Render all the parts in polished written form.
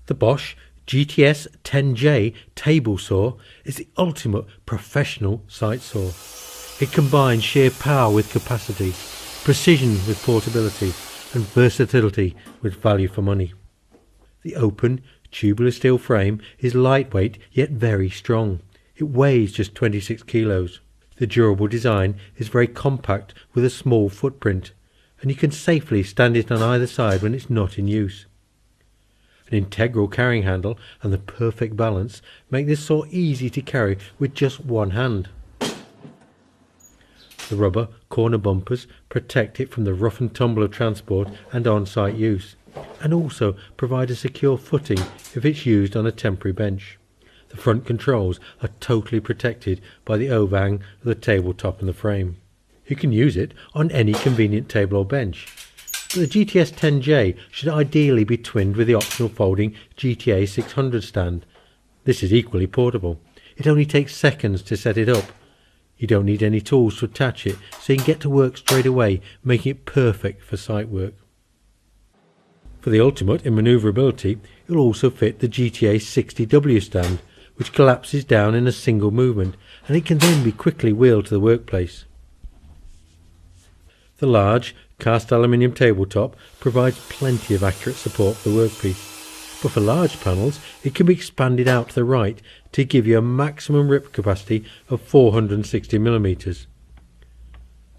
The Bosch GTS 10J table saw is the ultimate professional site saw. It combines sheer power with capacity, precision with portability, and versatility with value for money. The open, tubular steel frame is lightweight yet very strong. It weighs just 26 kilos. The durable design is very compact with a small footprint, and you can safely stand it on either side when it's not in use. An integral carrying handle and the perfect balance make this saw easy to carry with just one hand. The rubber corner bumpers protect it from the rough and tumble of transport and on-site use, and also provide a secure footing if it's used on a temporary bench. The front controls are totally protected by the overhang of the tabletop and the frame. You can use it on any convenient table or bench. But the GTS 10J should ideally be twinned with the optional folding GTA 600 stand. This is equally portable. It only takes seconds to set it up. You don't need any tools to attach it, so you can get to work straight away, making it perfect for site work. For the ultimate in manoeuvrability, it will also fit the GTA 60W stand, which collapses down in a single movement, and it can then be quickly wheeled to the workplace. The large cast aluminium tabletop provides plenty of accurate support for the workpiece, but for large panels it can be expanded out to the right to give you a maximum rip capacity of 460mm,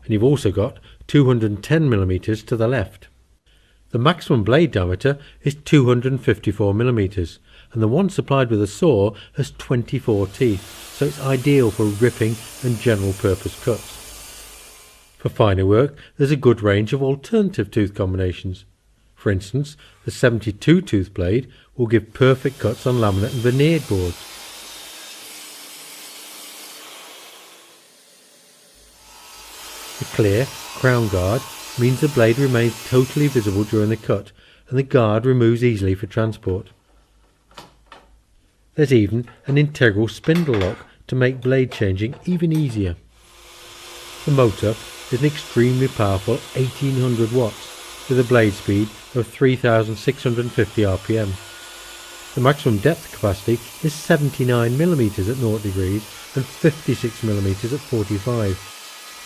and you've also got 210mm to the left. The maximum blade diameter is 254mm, and the one supplied with a saw has 24 teeth, so it's ideal for ripping and general purpose cuts. For finer work, there's a good range of alternative tooth combinations. For instance, the 72 tooth blade will give perfect cuts on laminate and veneered boards. The clear crown guard means the blade remains totally visible during the cut, and the guard removes easily for transport. There's even an integral spindle lock to make blade changing even easier. The motor is an extremely powerful 1800 watts with a blade speed of 3650 rpm. The maximum depth capacity is 79mm at 0 degrees and 56mm at 45,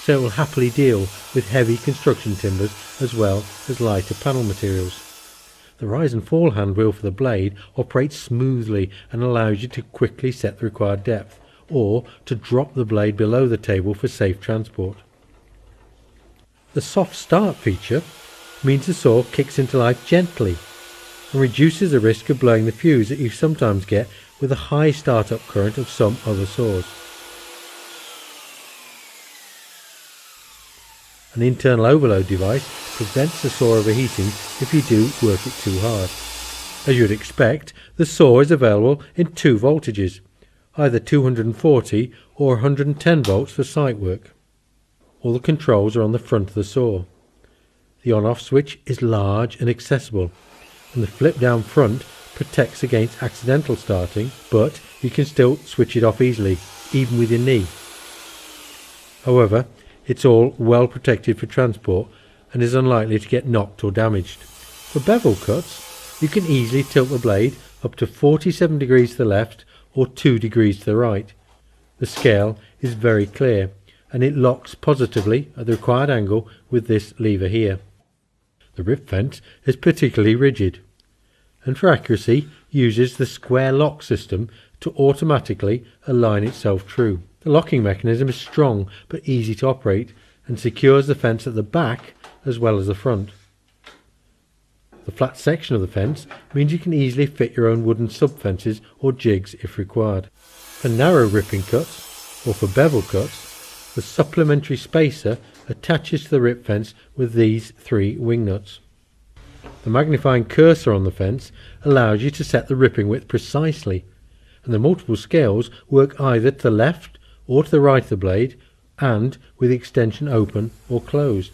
so it will happily deal with heavy construction timbers as well as lighter panel materials. The rise and fall hand wheel for the blade operates smoothly and allows you to quickly set the required depth, or to drop the blade below the table for safe transport. The soft start feature means the saw kicks into life gently and reduces the risk of blowing the fuse that you sometimes get with the high startup current of some other saws. An internal overload device prevents the saw overheating if you do work it too hard. As you would expect, the saw is available in two voltages, either 240 or 110 volts for site work. All the controls are on the front of the saw. The on-off switch is large and accessible, and the flip down front protects against accidental starting, but you can still switch it off easily, even with your knee. However, it's all well protected for transport and is unlikely to get knocked or damaged. For bevel cuts, you can easily tilt the blade up to 47 degrees to the left or 2 degrees to the right. The scale is very clear, and it locks positively at the required angle with this lever here. The rip fence is particularly rigid, and for accuracy uses the square lock system to automatically align itself true. The locking mechanism is strong but easy to operate and secures the fence at the back as well as the front. The flat section of the fence means you can easily fit your own wooden sub-fences or jigs if required. For narrow ripping cuts or for bevel cuts, the supplementary spacer attaches to the rip fence with these 3 wing nuts. The magnifying cursor on the fence allows you to set the ripping width precisely, and the multiple scales work either to the left or to the right of the blade, and with the extension open or closed.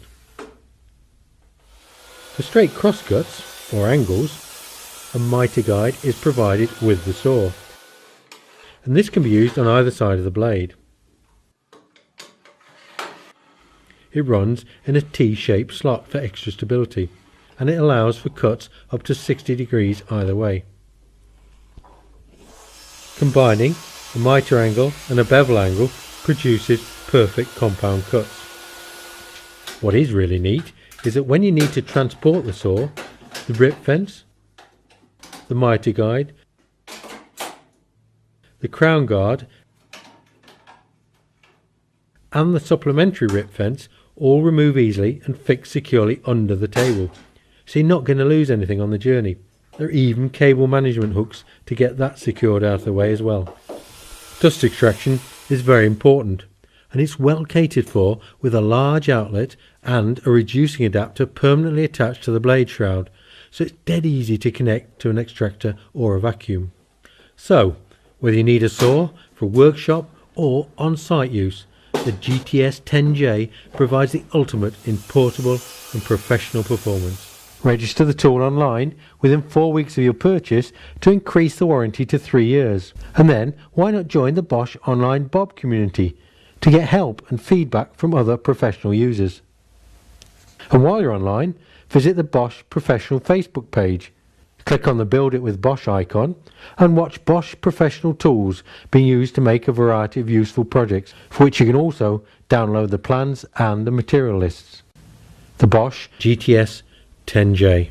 For straight cross cuts or angles, a mitre guide is provided with the saw, and this can be used on either side of the blade. It runs in a T-shaped slot for extra stability, and it allows for cuts up to 60 degrees either way. Combining a mitre angle and a bevel angle produces perfect compound cuts. What is really neat is that when you need to transport the saw, the rip fence, the mitre guide, the crown guard and the supplementary rip fence all remove easily and fix securely under the table, so you're not going to lose anything on the journey. There are even cable management hooks to get that secured out of the way as well. Dust extraction is very important, and it's well catered for with a large outlet and a reducing adapter permanently attached to the blade shroud, so it's dead easy to connect to an extractor or a vacuum. So, whether you need a saw for workshop or on-site use, the GTS 10J provides the ultimate in portable and professional performance. Register the tool online within 4 weeks of your purchase to increase the warranty to 3 years. And then why not join the Bosch online Bob community to get help and feedback from other professional users. And while you're online, visit the Bosch Professional Facebook page. Click on the Build It with Bosch icon and watch Bosch professional tools being used to make a variety of useful projects, for which you can also download the plans and the material lists. The Bosch GTS 10J.